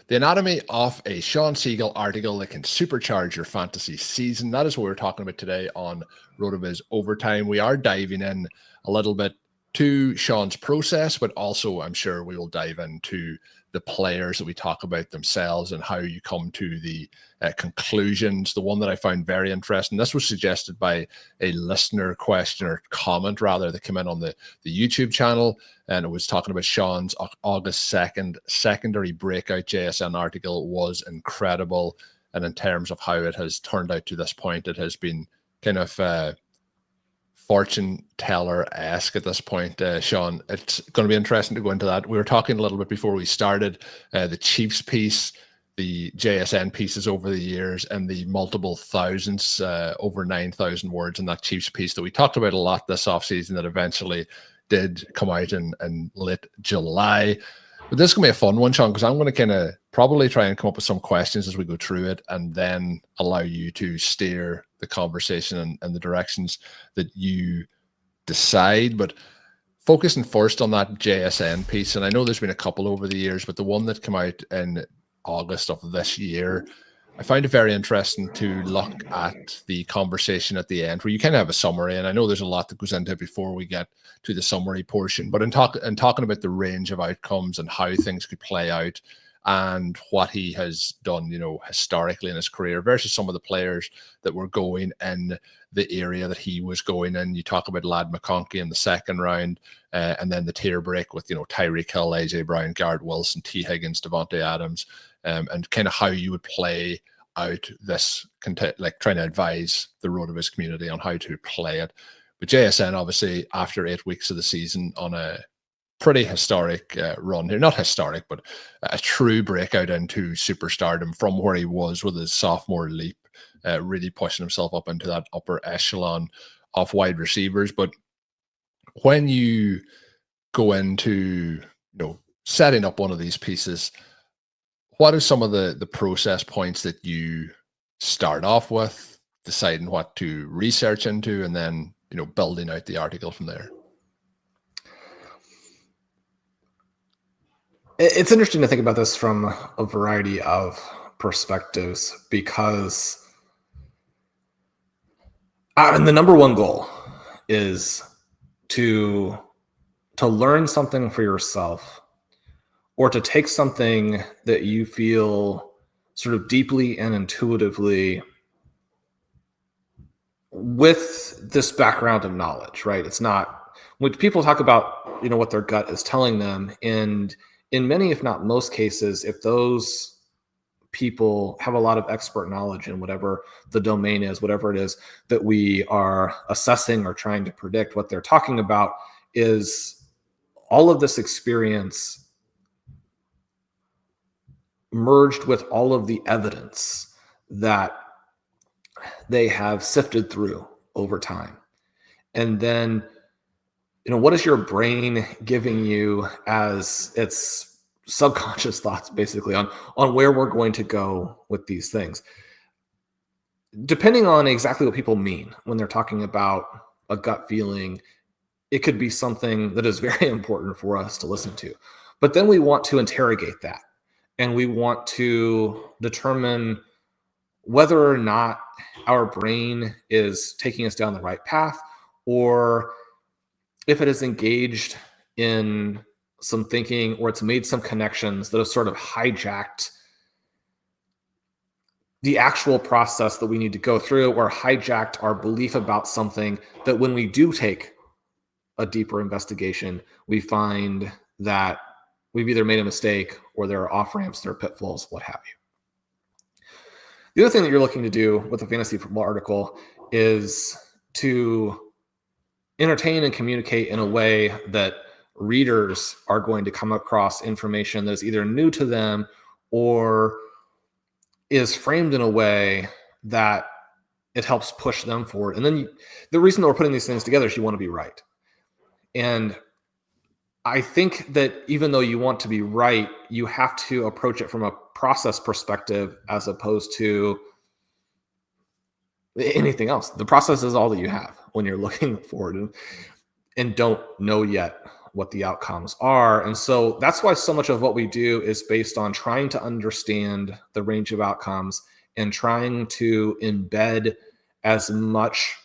The anatomy of a Shawn Siegele article that can supercharge your fantasy season. That is what we're talking about today on RotoViz Overtime. We are diving in a little bit to Shawn's process, but also I'm sure we will dive into the players that we talk about themselves and how you come to the conclusions. The one that I found very interesting, this was suggested by a listener question or comment rather that came in on the YouTube channel, and it was talking about Shawn's August 2nd secondary breakout JSN article was incredible. And in terms of how it has turned out to this point, it has been kind of fortune teller-esque at this point. Shawn, it's going to be interesting to go into that. We were talking a little bit before we started, the Chiefs piece, the JSN pieces over the years, and the multiple thousands, over 9,000 words in that Chiefs piece that we talked about a lot this offseason that eventually did come out in late July. But this is going to be a fun one, Shawn, because I'm going to kind of probably try and come up with some questions as we go through it and then allow you to steer the conversation and the directions that you decide. But focusing first on that JSN piece, and I know there's been a couple over the years, but the one that came out in August of this year, I find it very interesting to look at the conversation at the end where you kind of have a summary. And I know there's a lot that goes into it before we get to the summary portion, but in talking about the range of outcomes and how things could play out and what he has done, historically in his career versus some of the players that were going in the area that he was going in. You talk about Lad McConkey in the second round, and then the tier break with, Tyreek Hill, AJ Brown, Garrett Wilson, T. Higgins, Devontae Adams, and kind of how you would play out this, like trying to advise the RotoViz community on how to play it. But JSN, obviously, after 8 weeks of the season on a pretty historic run here, not historic, but a true breakout into superstardom from where he was with his sophomore leap, really pushing himself up into that upper echelon of wide receivers. But when you go into, setting up one of these pieces, what are some of the process points that you start off with, deciding what to research into, and then, building out the article from there? It's interesting to think about this from a variety of perspectives because and the number one goal is to learn something for yourself, or to take something that you feel sort of deeply and intuitively with this background of knowledge, right? It's not when people talk about, what their gut is telling them. And in many, if not most cases, if those people have a lot of expert knowledge in whatever the domain is, whatever it is that we are assessing or trying to predict, what they're talking about is all of this experience merged with all of the evidence that they have sifted through over time. And then, what is your brain giving you as its subconscious thoughts, basically, on where we're going to go with these things? Depending on exactly what people mean when they're talking about a gut feeling, it could be something that is very important for us to listen to. But then we want to interrogate that. And we want to determine whether or not our brain is taking us down the right path, or if it is engaged in some thinking, or it's made some connections that have sort of hijacked the actual process that we need to go through, or hijacked our belief about something that when we do take a deeper investigation, we find that we've either made a mistake or there are off-ramps, there are pitfalls, what have you. The other thing that you're looking to do with a fantasy football article is to entertain and communicate in a way that readers are going to come across information that is either new to them or is framed in a way that it helps push them forward. And then the reason that we're putting these things together is you want to be right. And I think that even though you want to be right, you have to approach it from a process perspective as opposed to anything else. The process is all that you have when you're looking forward and don't know yet what the outcomes are. And so that's why so much of what we do is based on trying to understand the range of outcomes and trying to embed as much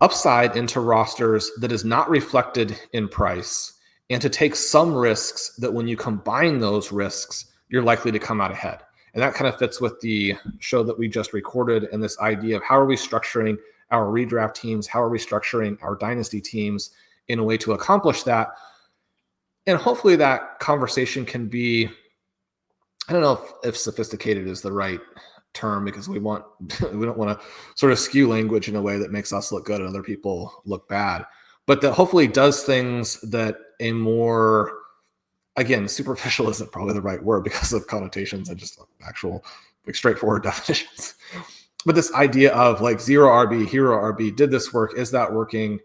upside into rosters that is not reflected in price, and to take some risks that when you combine those risks, you're likely to come out ahead. And that kind of fits with the show that we just recorded and this idea of how are we structuring our redraft teams, how are we structuring our dynasty teams in a way to accomplish that. And hopefully that conversation can be, I don't know if sophisticated is the right term, because we don't want to sort of skew language in a way that makes us look good and other people look bad, but that hopefully does things that a more, again, superficial isn't probably the right word because of connotations and just actual like straightforward definitions. But this idea of like zero RB, hero RB, did this work? Is that working?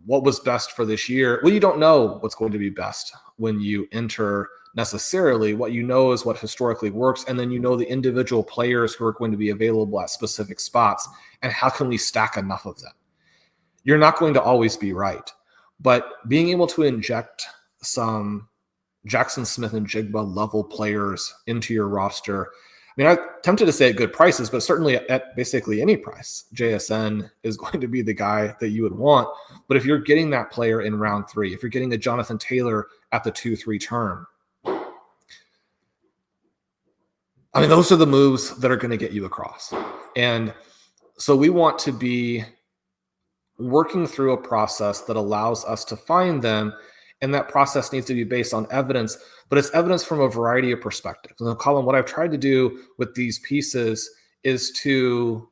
What was best for this year? Well, you don't know what's going to be best when you enter necessarily. What you know is what historically works. And then the individual players who are going to be available at specific spots. And how can we stack enough of them? You're not going to always be right. But being able to inject some Jaxon Smith-Njigba level players into your roster, I mean, I'm tempted to say at good prices, but certainly at basically any price, JSN is going to be the guy that you would want. But if you're getting that player in round 3, if you're getting a Jonathan Taylor at the 2-3 turn, I mean, those are the moves that are going to get you across. And so we want to be working through a process that allows us to find them. And that process needs to be based on evidence, but it's evidence from a variety of perspectives. And Colm, what I've tried to do with these pieces is to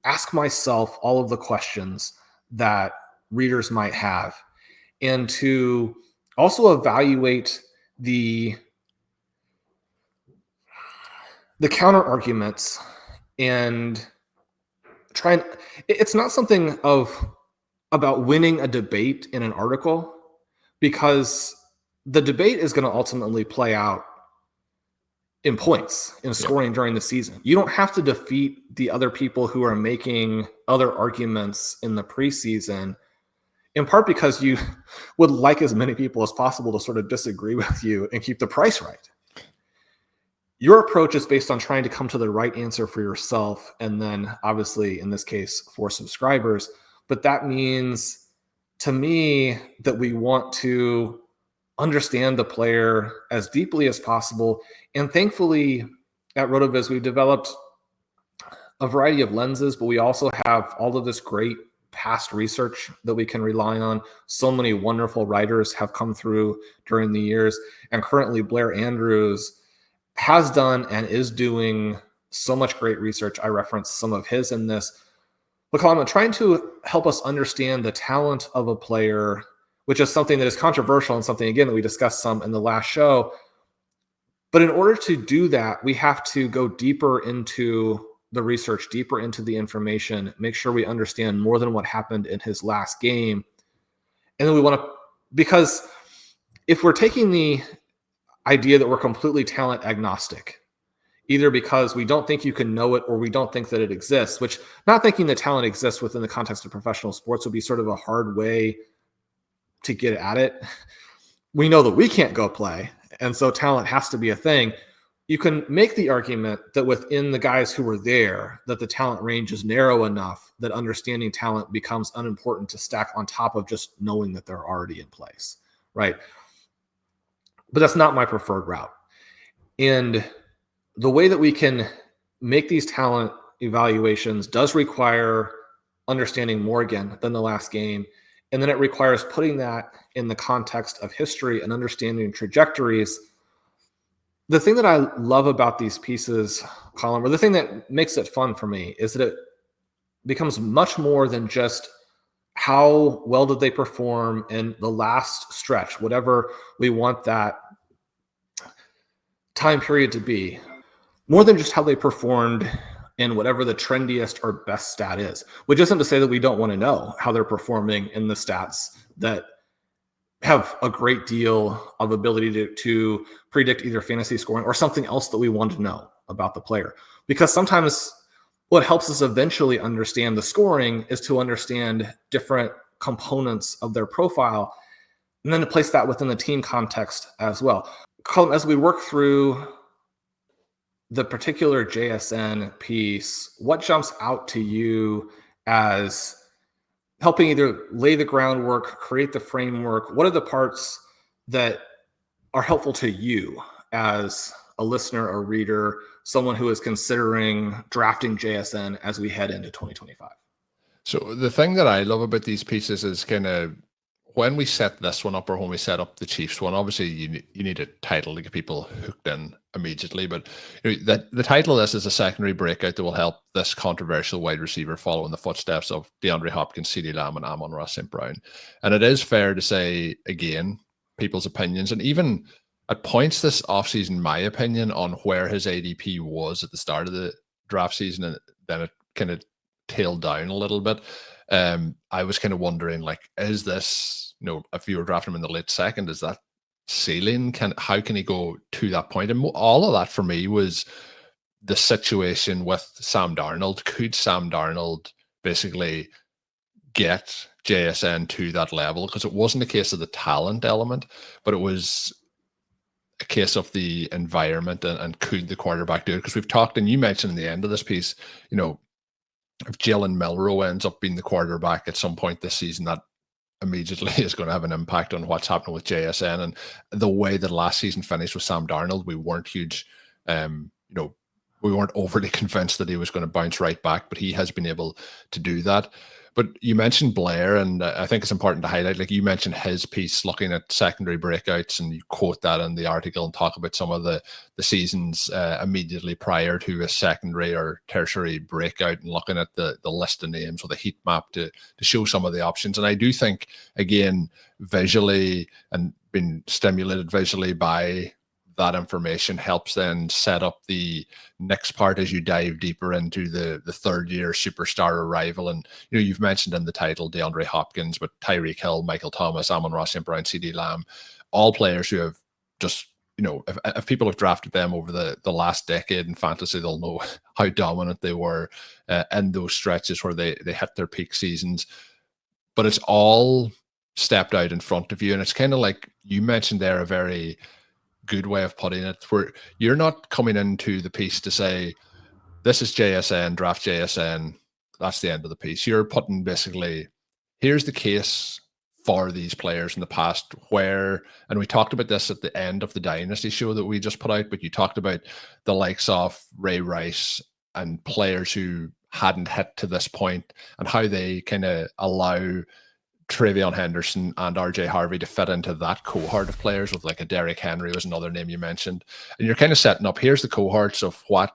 ask myself all of the questions that readers might have, and to also evaluate the counter arguments and try and, it's not something about winning a debate in an article, because the debate is going to ultimately play out in points, in scoring during the season. You don't have to defeat the other people who are making other arguments in the preseason, in part because you would like as many people as possible to sort of disagree with you and keep the price right. Your approach is based on trying to come to the right answer for yourself, and then obviously in this case for subscribers. But that means to me that we want to understand the player as deeply as possible. And thankfully at RotoViz, we've developed a variety of lenses, but we also have all of this great past research that we can rely on. So many wonderful writers have come through during the years. And currently Blair Andrews has done and is doing so much great research. I referenced some of his in this. But Colm, I'm trying to help us understand the talent of a player, which is something that is controversial and something, again, that we discussed some in the last show. But in order to do that, we have to go deeper into the research, deeper into the information, make sure we understand more than what happened in his last game. And then we want to, because if we're taking the idea that we're completely talent agnostic, either because we don't think you can know it or we don't think that it exists, which not thinking that talent exists within the context of professional sports would be sort of a hard way to get at it. We know that we can't go play, and so talent has to be a thing. You can make the argument that within the guys who were there, that the talent range is narrow enough that understanding talent becomes unimportant to stack on top of just knowing that they're already in place, right? But that's not my preferred route. And the way that we can make these talent evaluations does require understanding more again than the last game. And then it requires putting that in the context of history and understanding trajectories. The thing that I love about these pieces, Colm, or the thing that makes it fun for me, is that it becomes much more than just how well did they perform in the last stretch, whatever we want that time period to be. More than just how they performed in whatever the trendiest or best stat is, which isn't to say that we don't want to know how they're performing in the stats that have a great deal of ability to predict either fantasy scoring or something else that we want to know about the player. Because sometimes what helps us eventually understand the scoring is to understand different components of their profile, and then to place that within the team context as well. Colm, as we work through the particular JSN piece, what jumps out to you as helping either lay the groundwork, create the framework? What are the parts that are helpful to you as a listener or reader, someone who is considering drafting JSN as we head into 2025? So the thing that I love about these pieces is kind of when we set this one up or when we set up the Chiefs one, obviously you need a title to get people hooked in immediately. But the title of this is a secondary breakout that will help this controversial wide receiver follow in the footsteps of DeAndre Hopkins, CeeDee Lamb, and Amon-Ra St. Brown. And it is fair to say, again, people's opinions, and even at points this offseason, my opinion on where his ADP was at the start of the draft season, and then it kind of tailed down a little bit. I was kind of wondering, like, is this, if you were drafting him in the late second, is that ceiling? How can he go to that point? And all of that for me was the situation with Sam Darnold. Could Sam Darnold basically get JSN to that level? Because it wasn't a case of the talent element, but it was a case of the environment and could the quarterback do it? Because we've talked, and you mentioned in the end of this piece, if Jalen Milroe ends up being the quarterback at some point this season, that immediately is going to have an impact on what's happening with JSN. And the way that last season finished with Sam Darnold, we weren't huge, we weren't overly convinced that he was going to bounce right back, but he has been able to do that. But you mentioned Blair, and I think it's important to highlight, like you mentioned his piece looking at secondary breakouts, and you quote that in the article and talk about some of the seasons immediately prior to a secondary or tertiary breakout, and looking at the list of names with a heat map to show some of the options. And I do think, again, visually and being stimulated visually by that information helps then set up the next part as you dive deeper into the third year superstar arrival. And you've mentioned in the title DeAndre Hopkins, but Tyreek Hill, Michael Thomas, Amon-Ra St. Brown, CeeDee Lamb, all players who have just, if people have drafted them over the last decade in fantasy, they'll know how dominant they were in those stretches where they hit their peak seasons. But it's all stepped out in front of you. And it's kind of like you mentioned there, a very good way of putting it, where you're not coming into the piece to say, this is JSN, draft JSN, that's the end of the piece. You're putting basically, here's the case for these players in the past where, and we talked about this at the end of the Dynasty show that we just put out, but you talked about the likes of Ray Rice and players who hadn't hit to this point and how they kind of allow Travion Henderson and RJ Harvey to fit into that cohort of players, with like a Derrick Henry was another name you mentioned. And you're kind of setting up, here's the cohorts of what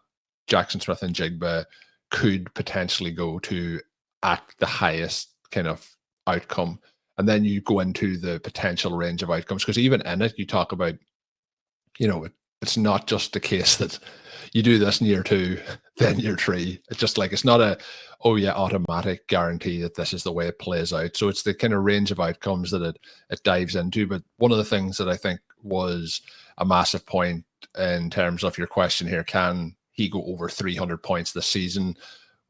Jaxon Smith-Njigba could potentially go to at the highest kind of outcome. And then you go into the potential range of outcomes, because even in it, you talk about, it's not just the case that you do this in year 2, then year 3. It's just like, it's not a, automatic guarantee that this is the way it plays out. So it's the kind of range of outcomes that it dives into. But one of the things that I think was a massive point in terms of your question here, can he go over 300 points this season,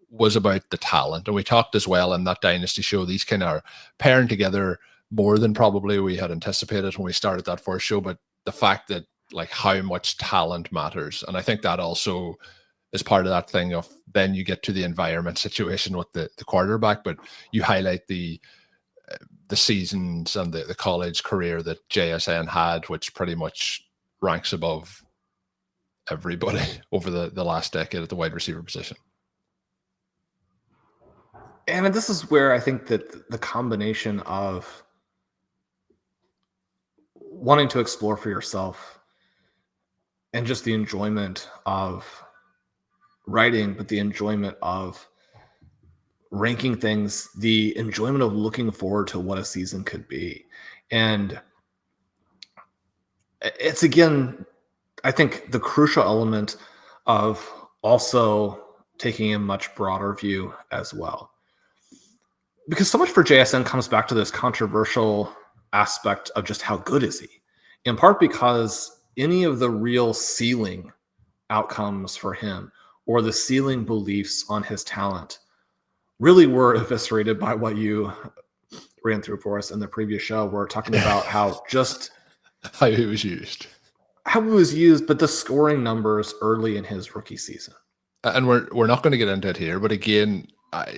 was about the talent. And we talked as well in that Dynasty show, these kind of are pairing together more than probably we had anticipated when we started that first show. But the fact that, like, how much talent matters. And I think that also is part of that thing of, then you get to the environment situation with the quarterback, but you highlight the seasons and the college career that JSN had, which pretty much ranks above everybody over the last decade at the wide receiver position. And this is where I think that the combination of wanting to explore for yourself and just the enjoyment of writing, but the enjoyment of ranking things, the enjoyment of looking forward to what a season could be. And it's, again, I think the crucial element of also taking a much broader view as well. Because so much for JSN comes back to this controversial aspect of just how good is he, in part because any of the real ceiling outcomes for him or the ceiling beliefs on his talent really were eviscerated by what you ran through for us in the previous show. We're talking about how he was used. How he was used, but the scoring numbers early in his rookie season. And we're not going to get into it here, but again,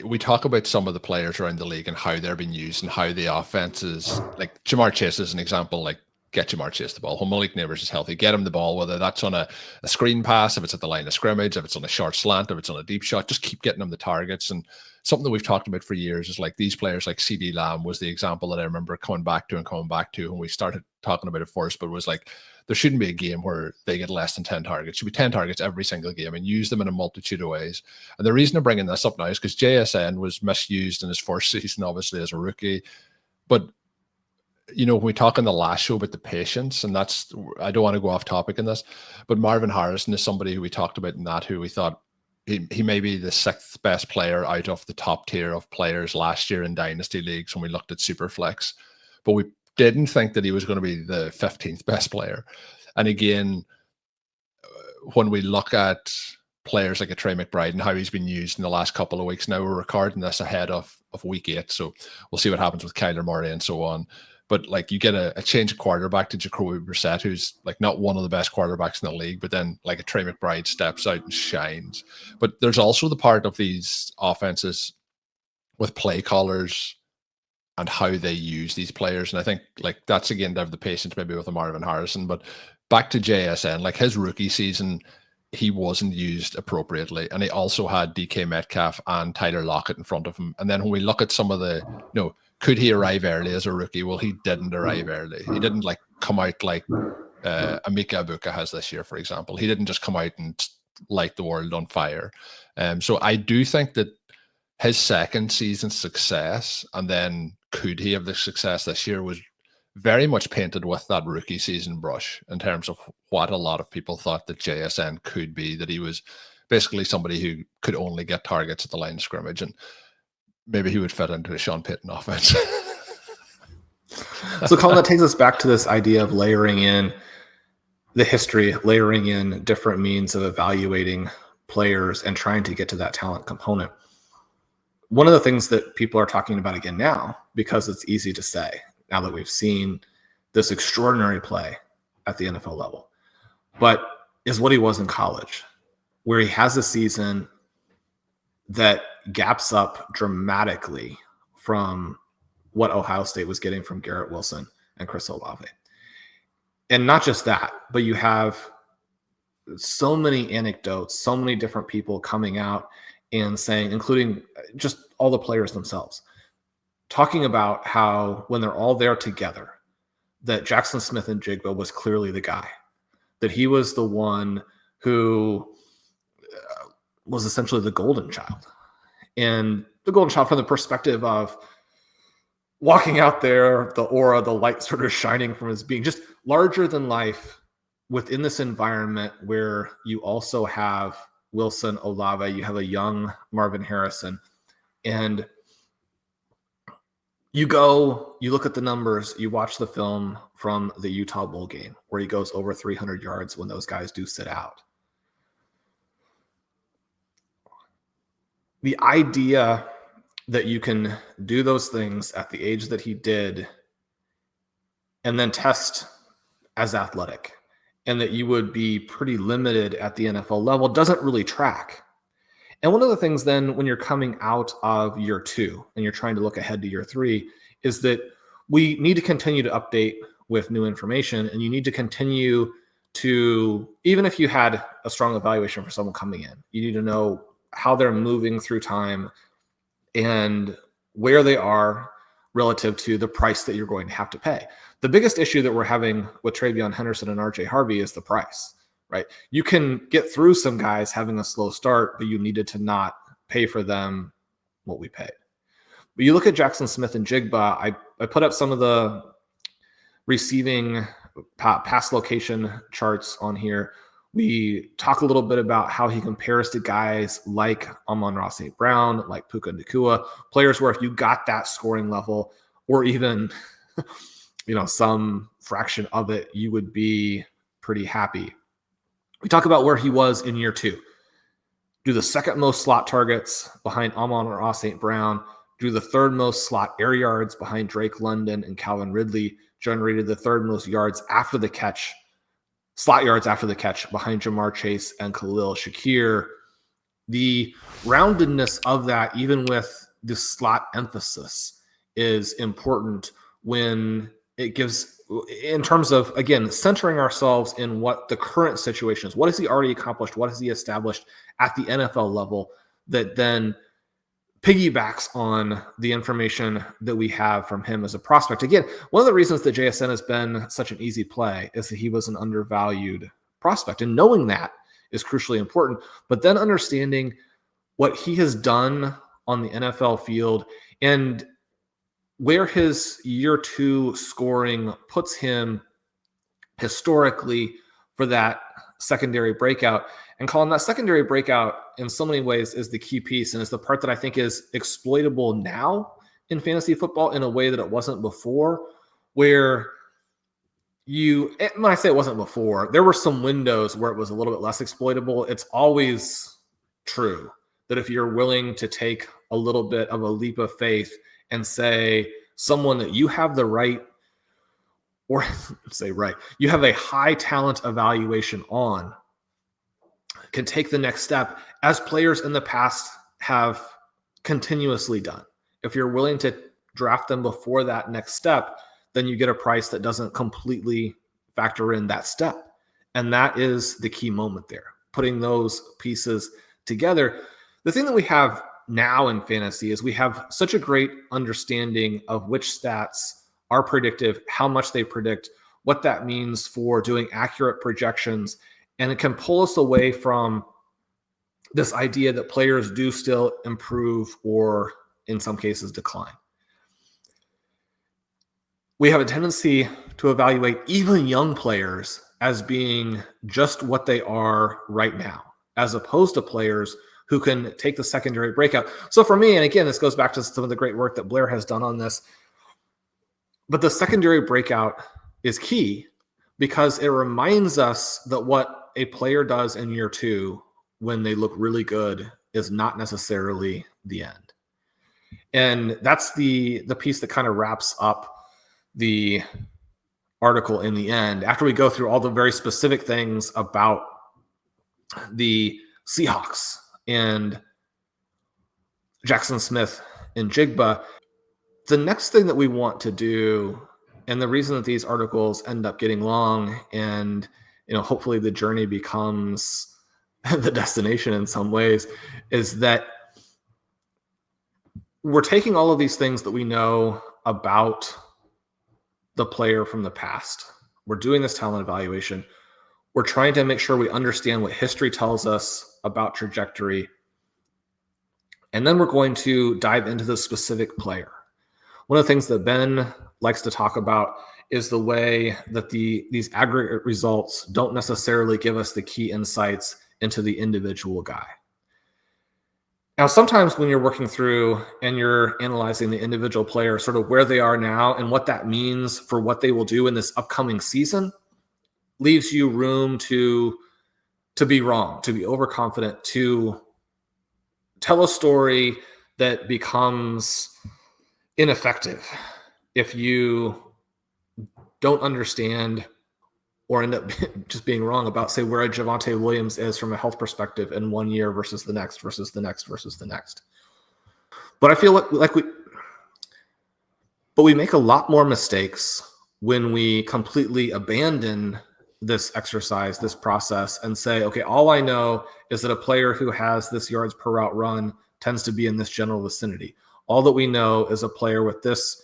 we talk about some of the players around the league and how they're being used and how the offenses, like Jamar Chase is an example, like get Jamar Chase the ball. When Malik Neighbors is healthy, get him the ball, whether that's on a screen pass, if it's at the line of scrimmage, if it's on a short slant, if it's on a deep shot, just keep getting them the targets. And something that we've talked about for years is like these players like CD Lamb was the example that I remember coming back to when we started talking about it first, but it was like, there shouldn't be a game where they get less than 10 targets. It should be 10 targets every single game and use them in a multitude of ways. And the reason I'm bringing this up now is because JSN was misused in his first season, obviously, as a rookie. But, you know, when we talk in the last show about the patience, and that's, I don't want to go off topic in this, but Marvin Harrison is somebody who we talked about in that, who we thought he may be the 6th best player out of the top tier of players last year in Dynasty Leagues when we looked at Superflex. But we didn't think that he was going to be the 15th best player. And again, when we look at players like a Trey McBride and how he's been used in the last couple of weeks, now we're recording this ahead of week 8. So we'll see what happens with Kyler Murray and so on. But like you get a change of quarterback to Jacoby Brissett, who's like not one of the best quarterbacks in the league, but then like a Trey McBride steps out and shines. But there's also the part of these offenses with play callers and how they use these players. And I think like that's again to have the patience maybe with a Marvin Harrison. But back to JSN, like his rookie season, he wasn't used appropriately. And he also had DK Metcalf and Tyler Lockett in front of him. And then when we look at some of the, you know, could he arrive early as a rookie? Well, he didn't arrive early. He didn't like come out like Emeka Egbuka has this year, for example. He didn't just come out and light the world on fire. So I do think that his second season success, and then could he have the success this year, was very much painted with that rookie season brush in terms of what a lot of people thought that JSN could be, that he was basically somebody who could only get targets at the line of scrimmage, and maybe he would fit into a Sean Payton offense. So Colm, that takes us back to this idea of layering in the history, layering in different means of evaluating players and trying to get to that talent component. One of the things that people are talking about again now, because it's easy to say now that we've seen this extraordinary play at the NFL level, but is what he was in college, where he has a season that gaps up dramatically from what Ohio State was getting from Garrett Wilson and Chris Olave. And not just that, but you have so many anecdotes, so many different people coming out and saying, including just all the players themselves, talking about how when they're all there together, that Jaxon Smith-Njigba was clearly the guy, that he was the one who was essentially the golden child. And the golden child from the perspective of walking out there, the aura, the light sort of shining from his being, just larger than life within this environment where you also have Wilson, Olave, you have a young Marvin Harrison, and you look at the numbers, you watch the film from the Utah Bowl game where he goes over 300 yards when those guys do sit out. The idea that you can do those things at the age that he did and then test as athletic, and that you would be pretty limited at the NFL level doesn't really track. And one of the things then when you're coming out of year 2 and you're trying to look ahead to year 3 is that we need to continue to update with new information, and you need to continue to, even if you had a strong evaluation for someone coming in, you need to know how they're moving through time and where they are relative to the price that you're going to have to pay. The biggest issue that we're having with Travion Henderson and RJ Harvey is the price, right? You can get through some guys having a slow start, but you needed to not pay for them what we paid. But you look at Jaxon Smith-Njigba, I put up some of the receiving pass location charts on here. We talk a little bit about how he compares to guys like Amon-Ra St. Brown, like Puka Nacua, players where if you got that scoring level or even some fraction of it, you would be pretty happy. We talk about where he was in year 2. Do the second most slot targets behind Amon-Ra St. Brown, drew the third most slot air yards behind Drake London and Calvin Ridley, generated the third most yards after the catch, slot yards after the catch behind Jamar Chase and Khalil Shakir. The roundedness of that, even with the slot emphasis, is important when it gives, in terms of, again, centering ourselves in what the current situation is. What has he already accomplished? What has he established at the NFL level that then piggybacks on the information that we have from him as a prospect? Again, one of the reasons that JSN has been such an easy play is that he was an undervalued prospect. And knowing that is crucially important, but then understanding what he has done on the NFL field and where his year 2 scoring puts him historically for that secondary breakout. And Colm, that secondary breakout in so many ways is the key piece, and is the part that I think is exploitable now in fantasy football in a way that it wasn't before, where when I say it wasn't before, there were some windows where it was a little bit less exploitable. It's always true that if you're willing to take a little bit of a leap of faith and say someone that you have the right, or say right, you have a high talent evaluation on, can take the next step, as players in the past have continuously done. If you're willing to draft them before that next step, then you get a price that doesn't completely factor in that step. And that is the key moment there, putting those pieces together. The thing that we have now in fantasy is we have such a great understanding of which stats are predictive, how much they predict, what that means for doing accurate projections. And it can pull us away from this idea that players do still improve or in some cases decline. We have a tendency to evaluate even young players as being just what they are right now, as opposed to players who can take the secondary breakout. So for me, and again, this goes back to some of the great work that Blair has done on this, but the secondary breakout is key because it reminds us that what a player does in year 2 when they look really good is not necessarily the end. And that's the piece that kind of wraps up the article in the end. After we go through all the very specific things about the Seahawks and Jaxon Smith-Njigba, the next thing that we want to do, and the reason that these articles end up getting long and hopefully the journey becomes the destination in some ways, is that we're taking all of these things that we know about the player from the past. We're doing this talent evaluation. We're trying to make sure we understand what history tells us about trajectory. And then we're going to dive into the specific player. One of the things that Ben likes to talk about is the way that these aggregate results don't necessarily give us the key insights into the individual guy. Now, sometimes when you're working through and you're analyzing the individual player, sort of where they are now and what that means for what they will do in this upcoming season, leaves you room to be wrong, to be overconfident, to tell a story that becomes ineffective if you don't understand or end up just being wrong about, say, where a Javonte Williams is from a health perspective in 1 year versus the next, versus the next, versus the next. But I feel like we make a lot more mistakes when we completely abandon this exercise, this process, and say, okay, all I know is that a player who has this yards per route run tends to be in this general vicinity. All that we know is a player with this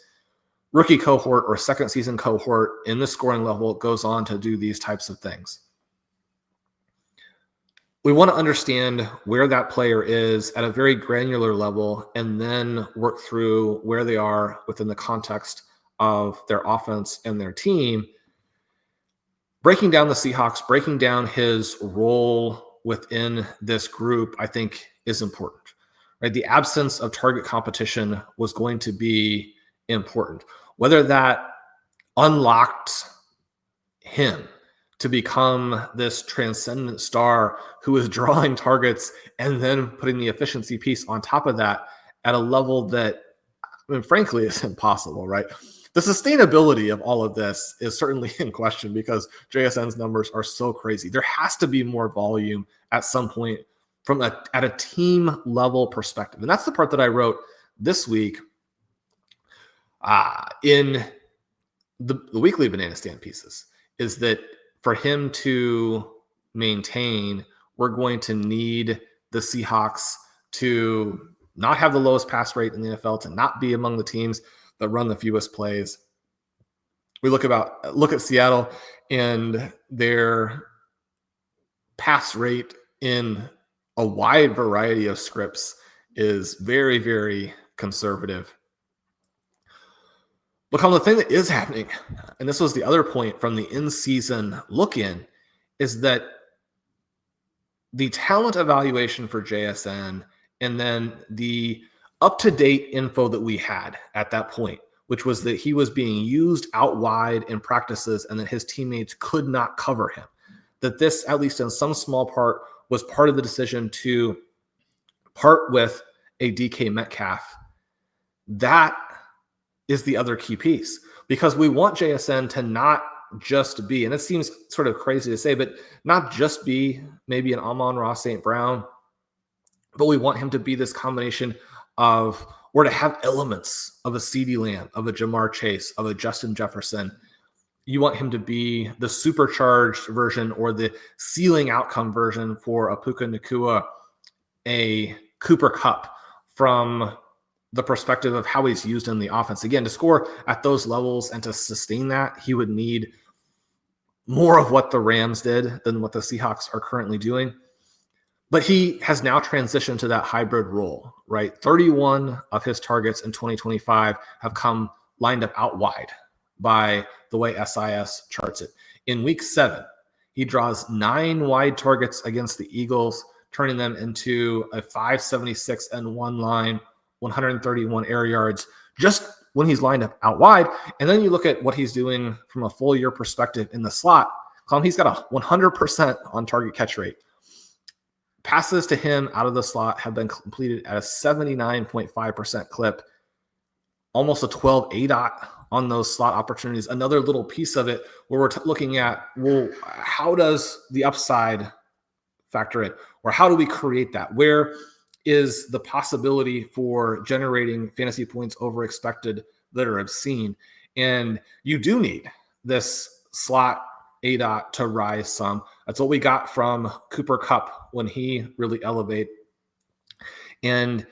rookie cohort or second season cohort in the scoring level goes on to do these types of things. We want to understand where that player is at a very granular level and then work through where they are within the context of their offense and their team. Breaking down the Seahawks, breaking down his role within this group, I think is important. Right? The absence of target competition was going to be important. Whether that unlocked him to become this transcendent star who is drawing targets and then putting the efficiency piece on top of that at a level that I mean, frankly, it's impossible, right? The sustainability of all of this is certainly in question because JSN's numbers are so crazy. There has to be more volume at some point at a team level perspective. And that's the part that I wrote this week in the weekly banana stand pieces, is that for him to maintain, we're going to need the Seahawks to not have the lowest pass rate in the NFL, to not be among the teams that run the fewest plays. We look at Seattle, and their pass rate in a wide variety of scripts is very, very conservative. But the thing that is happening, and this was the other point from the in-season look-in, is that the talent evaluation for JSN and then the up-to-date info that we had at that point, which was that he was being used out wide in practices and that his teammates could not cover him, that this, at least in some small part, was part of the decision to part with a DK Metcalf. That is the other key piece, because we want JSN to not just be, and it seems sort of crazy to say, but not just be maybe an Amon-Ra St. Brown, but we want him to be this combination of, or to have elements of a CeeDee Lamb, of a Jamar Chase, of a Justin Jefferson. You want him to be the supercharged version or the ceiling outcome version for a Puka Nacua, a Cooper Kupp, from the perspective of how he's used in the offense. Again, to score at those levels and to sustain that, he would need more of what the Rams did than what the Seahawks are currently doing. But he has now transitioned to that hybrid role, right? 31 of his targets in 2025 have come lined up out wide by the way SIS charts it. In week 7, he draws 9 wide targets against the Eagles, turning them into a 576 and 1 line, 131 air yards, just when he's lined up out wide. And then you look at what he's doing from a full year perspective in the slot. Colm, he's got a 100% on target catch rate. Passes to him out of the slot have been completed at a 79.5% clip, almost a 12 ADOT on those slot opportunities. Another little piece of it where we're looking at, well, how does the upside factor in? Or how do we create that? Where is the possibility for generating fantasy points over expected that are obscene? And you do need this slot ADOT to rise some. That's what we got from Cooper Kupp when he really elevated. And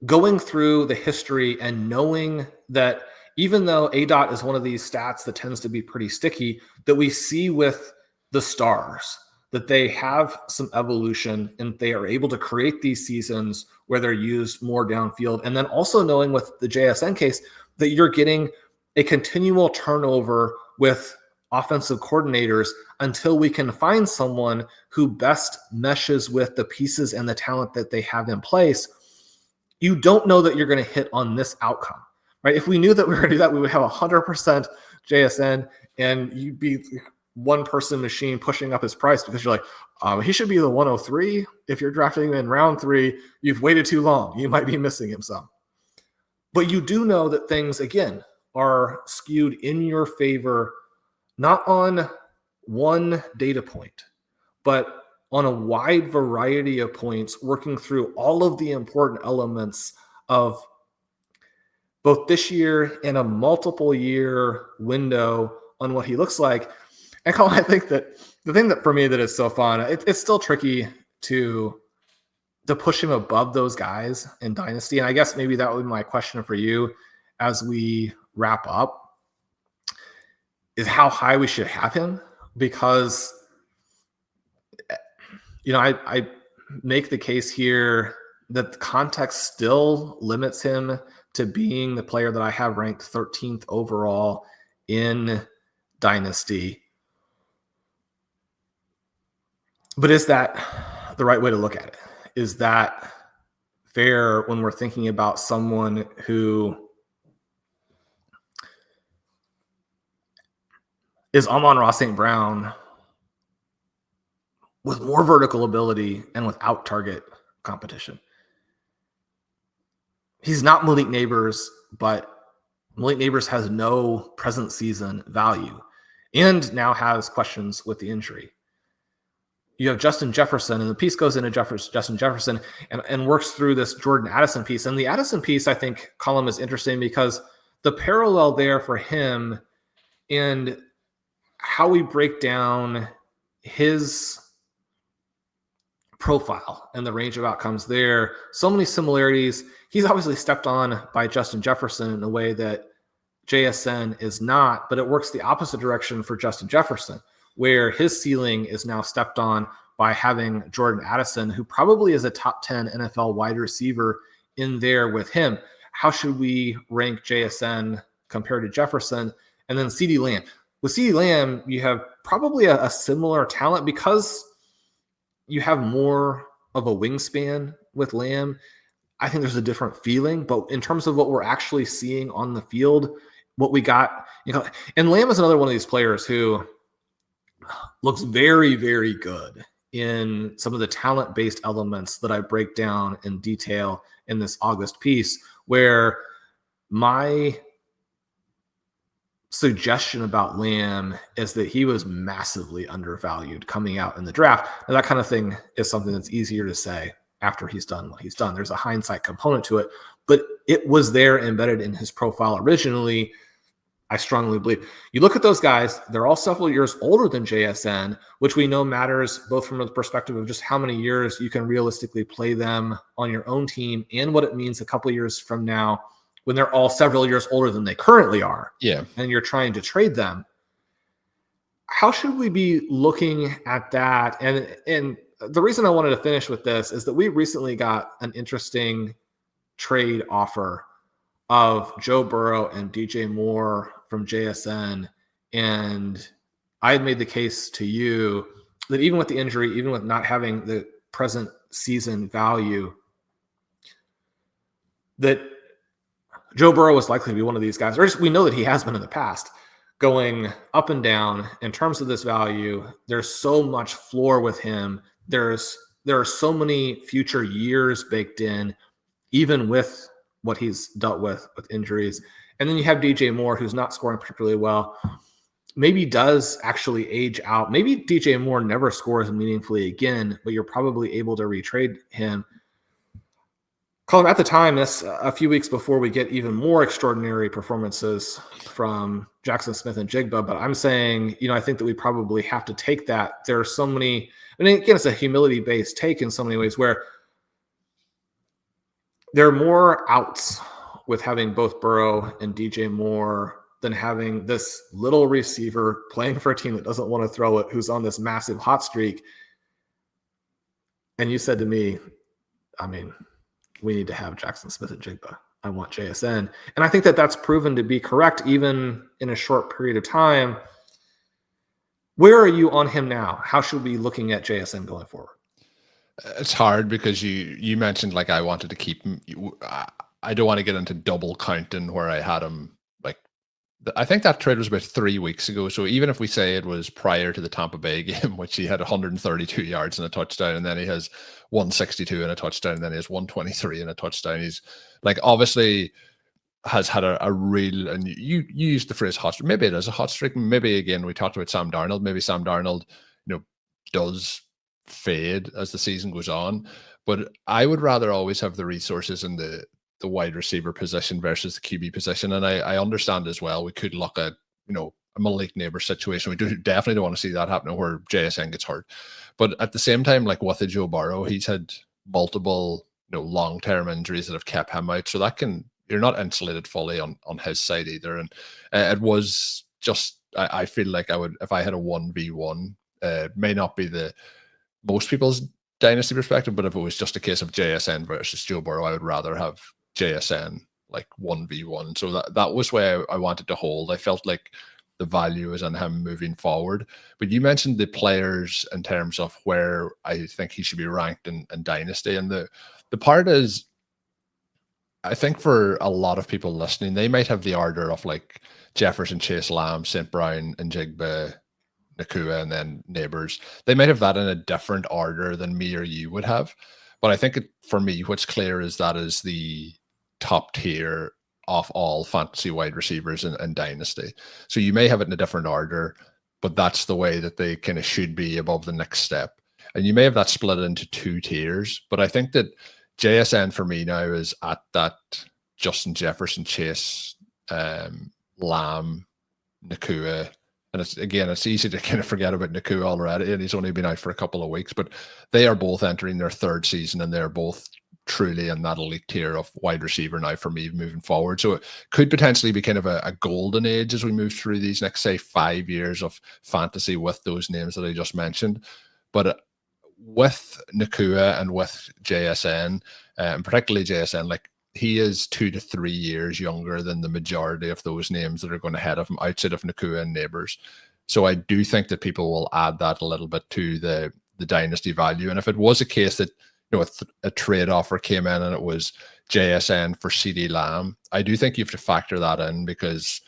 going through the history and knowing that even though ADOT is one of these stats that tends to be pretty sticky, that we see with the stars, that they have some evolution and they are able to create these seasons where they're used more downfield. And then also knowing with the JSN case that you're getting a continual turnover with offensive coordinators until we can find someone who best meshes with the pieces and the talent that they have in place. You don't know that you're going to hit on this outcome, right? If we knew that we were going to do that, we would have 100% JSN and you'd be one person machine pushing up his price because you're like, he should be the 103. If you're drafting him in round 3, you've waited too long. You might be missing him some. But you do know that things, again, are skewed in your favor, not on one data point, but on a wide variety of points, working through all of the important elements of both this year and a multiple year window on what he looks like. And Colm, I think that the thing that for me that is so fun, it's still tricky to push him above those guys in Dynasty. And I guess maybe that would be my question for you as we wrap up, is how high we should have him. Because, I make the case here that the context still limits him to being the player that I have ranked 13th overall in Dynasty. But is that the right way to look at it? Is that fair when we're thinking about someone who is Amon-Ra St. Brown with more vertical ability and without target competition? he's not Malik Neighbors, but Malik Neighbors has no present season value and now has questions with the injury. You have Justin Jefferson, and the piece goes into Justin Jefferson and works through this Jordan Addison piece. And the Addison piece, I think, Colm, is interesting because the parallel there for him and how we break down his profile and the range of outcomes there, so many similarities. He's obviously stepped on by Justin Jefferson in a way that JSN is not, but it works the opposite direction for Justin Jefferson, where his ceiling is now stepped on by having Jordan Addison, who probably is a top 10 NFL wide receiver in there with him. How should we rank JSN compared to Jefferson? And then CeeDee Lamb. With CeeDee Lamb, you have probably a similar talent because you have more of a wingspan with Lamb. I think there's a different feeling, but in terms of what we're actually seeing on the field, what we got, and Lamb is another one of these players who looks very, very good in some of the talent-based elements that I break down in detail in this August piece, where my suggestion about Lamb is that he was massively undervalued coming out in the draft. And that kind of thing is something that's easier to say after he's done what he's done. There's a hindsight component to it, but it was there embedded in his profile originally. I strongly believe. You look at those guys, they're all several years older than JSN, which we know matters both from the perspective of just how many years you can realistically play them on your own team and what it means a couple of years from now when they're all several years older than they currently are. Yeah. And you're trying to trade them. How should we be looking at that? And the reason I wanted to finish with this is that we recently got an interesting trade offer of Joe Burrow and DJ Moore from JSN. And I had made the case to you that even with the injury, even with not having the present season value, that Joe Burrow is likely to be one of these guys, or just we know that he has been in the past, going up and down in terms of this value. There's so much floor with him. There are so many future years baked in, even with what he's dealt with injuries. And then you have DJ Moore, who's not scoring particularly well, maybe does actually age out. Maybe DJ Moore never scores meaningfully again, but you're probably able to retrade him. Colm, at the time, that's a few weeks before we get even more extraordinary performances from Jaxon Smith-Njigba. But I'm saying, I think that we probably have to take that. There are so many, and again, it's a humility-based take in so many ways where there are more outs with having both Burrow and DJ Moore than having this little receiver playing for a team that doesn't want to throw it, who's on this massive hot streak. And you said to me, we need to have Jaxon Smith-Njigba. I want JSN. And I think that that's proven to be correct, even in a short period of time. Where are you on him now? How should we be looking at JSN going forward? It's hard because you mentioned I wanted to keep him. I don't want to get into double counting where I had him. I think that trade was about 3 weeks ago. So even if we say it was prior to the Tampa Bay game, which he had 132 yards and a touchdown, and then he has 162 and a touchdown, and then he has 123 and a touchdown. He's obviously has had a real, and you used the phrase hot streak. Maybe it is a hot streak. Maybe again, we talked about Sam Darnold. Maybe Sam Darnold, does fade as the season goes on. But I would rather always have the resources in the wide receiver position versus the QB position. And I understand as well, we could look at, a Malik Neighbors situation. We definitely don't want to see that happening where JSN gets hurt. But at the same time, with a Joe Burrow, he's had multiple, long-term injuries that have kept him out. So you're not insulated fully on his side either. And it was just, I feel like I would, if I had a 1v1, may not be the most people's dynasty perspective, but if it was just a case of JSN versus Joe Burrow, I would rather have JSN 1v1. So that was where I wanted to hold. I felt like the value is on him moving forward. But you mentioned the players in terms of where I think he should be ranked in dynasty. And the part is, I think for a lot of people listening, they might have the order of Jefferson, Chase, Lamb, St. Brown, and Njigba, Nakua, and then Neighbors. They might have that in a different order than me or you would have. But I think for me, what's clear is that is the top tier of all fantasy wide receivers in Dynasty. So you may have it in a different order, but that's the way that they kind of should be above the next step. And you may have that split into 2 tiers, but I think that JSN for me now is at that Justin Jefferson, Chase, Lamb, Nakua. And it's easy to kind of forget about Nakua already, and he's only been out for a couple of weeks, but they are both entering their 3rd season, and they're both truly in that elite tier of wide receiver now for me moving forward. So it could potentially be kind of a golden age as we move through these next, say, 5 years of fantasy with those names that I just mentioned. But with Nakua and with JSN, and particularly JSN, like, he is 2 to 3 years younger than the majority of those names that are going ahead of him outside of Nakua and Neighbors. So I do think that people will add that a little bit to the dynasty value. And if it was a case that, you know, a trade offer came in and it was JSN for CeeDee Lamb, I do think you have to factor that in, because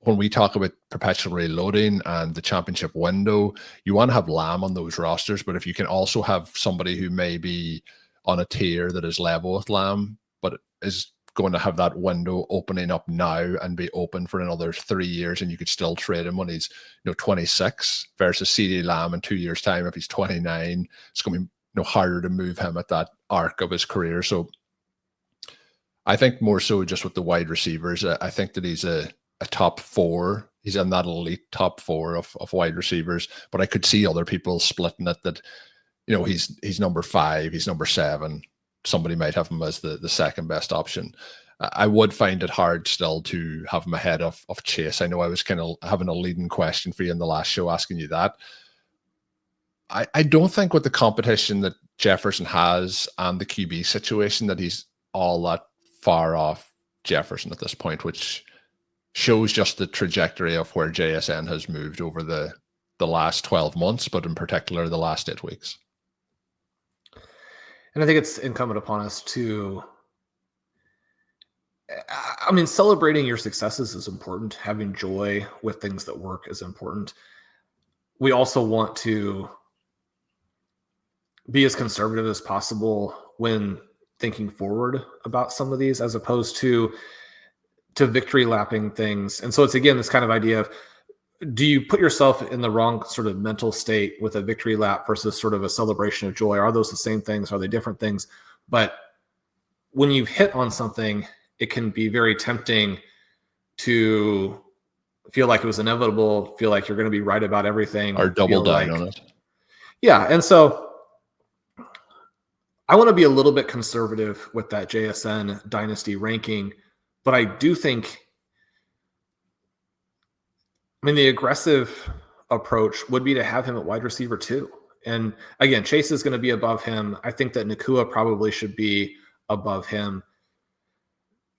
when we talk about perpetual reloading and the championship window, you want to have Lamb on those rosters. But if you can also have somebody who may be on a tier that is level with Lamb, but is going to have that window opening up now and be open for another 3 years, and you could still trade him when he's 26 versus CeeDee Lamb in 2 years' time. If he's 29, it's going to be harder to move him at that arc of his career. So I think more so just with the wide receivers, I think that he's a top 4. He's in that elite top 4 of wide receivers, but I could see other people splitting it, that he's number 5, he's number 7. Somebody might have him as the second best option. I would find it hard still to have him ahead of Chase. I know I was kind of having a leading question for you in the last show, asking you that. I don't think with the competition that Jefferson has and the QB situation that he's all that far off Jefferson at this point, which shows just the trajectory of where JSN has moved over the last 12 months, but in particular the last 8 weeks. And I think it's incumbent upon us to, celebrating your successes is important. Having joy with things that work is important. We also want to be as conservative as possible when thinking forward about some of these, as opposed to victory lapping things. And so it's, again, this kind of idea of, do you put yourself in the wrong sort of mental state with a victory lap versus sort of a celebration of joy? Are those the same things? Are they different things? But when you've hit on something, it can be very tempting to feel like it was inevitable, feel like you're going to be right about everything. Or double down on it. Yeah. And so I want to be a little bit conservative with that JSN dynasty ranking, but I do think, the aggressive approach would be to have him at wide receiver 2. And again, Chase is going to be above him. I think that Nakua probably should be above him.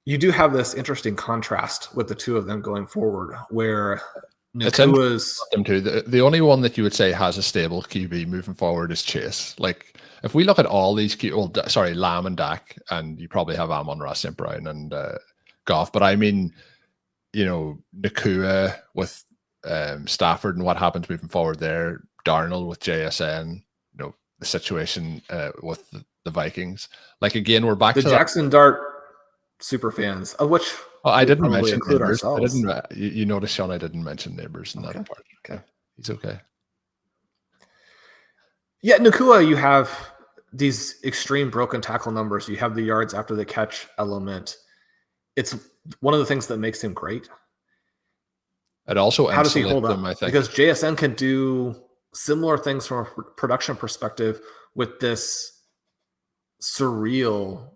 You do have this interesting contrast with the two of them going forward, where Nakua's the only one that you would say has a stable QB moving forward is Chase. Like, if we look at all these Lamb and Dak, and you probably have Amon-Ra St. Brown and Goff, but Nakua with Stafford and what happens moving forward there, Darnold with JSN, the situation with the Vikings. Like, again, we're back to the Jackson Dart super fans, of which I didn't mention include Neighbors. ourselves. You notice, Shawn, I didn't mention Neighbors in that part. Okay. He's okay. Yeah, Nakua, you have these extreme broken tackle numbers. You have the yards after the catch element. It's one of the things that makes him great. It also, how does he hold up? I think, because JSN can do similar things from a production perspective with this surreal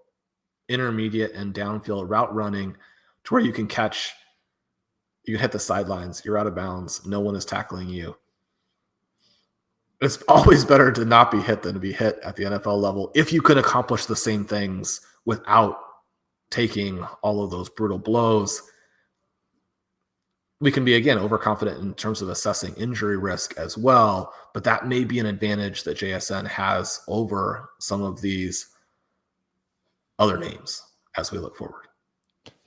intermediate and downfield route running, to where you can hit the sidelines, you're out of bounds, no one is tackling you. It's always better to not be hit than to be hit at the NFL level, if you can accomplish the same things without taking all of those brutal blows. We can be, again, overconfident in terms of assessing injury risk as well, but that may be an advantage that JSN has over some of these other names as we look forward.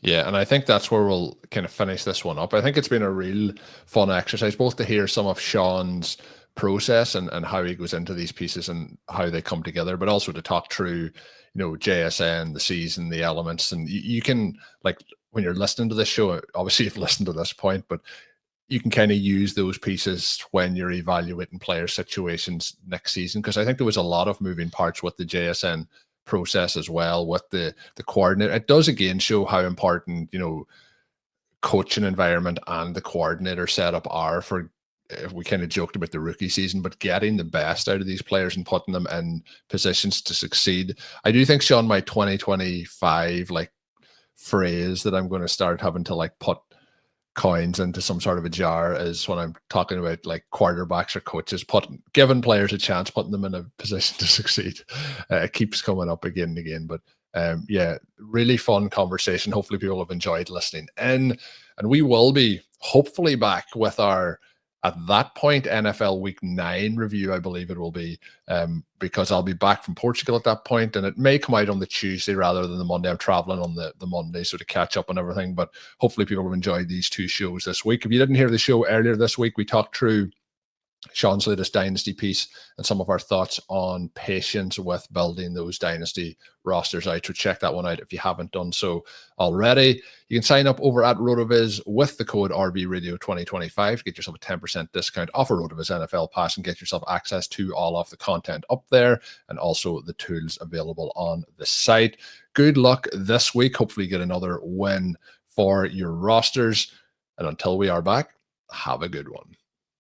Yeah, and I think that's where we'll kind of finish this one up. I think it's been a real fun exercise, both to hear some of Shawn's process and how he goes into these pieces and how they come together, but also to talk through, JSN, the season, the elements. And you can, like, when you're listening to this show, obviously you've listened to this point, but you can kind of use those pieces when you're evaluating player situations next season. Because I think there was a lot of moving parts with the JSN process as well, with the coordinator. It does again show how important, coaching environment and the coordinator setup are for, we kind of joked about the rookie season, but getting the best out of these players and putting them in positions to succeed. I do think, Shawn, my 2025 like phrase that I'm going to start having to like put coins into some sort of a jar is when I'm talking about like quarterbacks or coaches, giving players a chance, putting them in a position to succeed. It keeps coming up again and again, but yeah, really fun conversation. Hopefully people have enjoyed listening in, and we will be hopefully back with our, at that point, NFL Week 9 review, I believe it will be, because I'll be back from Portugal at that point, and it may come out on the Tuesday rather than the Monday. I'm traveling on the Monday, so to catch up on everything, but hopefully people have enjoyed these 2 shows this week. If you didn't hear the show earlier this week, we talked through Shawn's latest dynasty piece and some of our thoughts on patience with building those dynasty rosters out. So check that one out if you haven't done so already. You can sign up over at RotoViz with the code RBRadio2025 to get yourself a 10% discount off a RotoViz NFL pass and get yourself access to all of the content up there and also the tools available on the site. Good luck this week. Hopefully you get another win for your rosters. And until we are back, have a good one.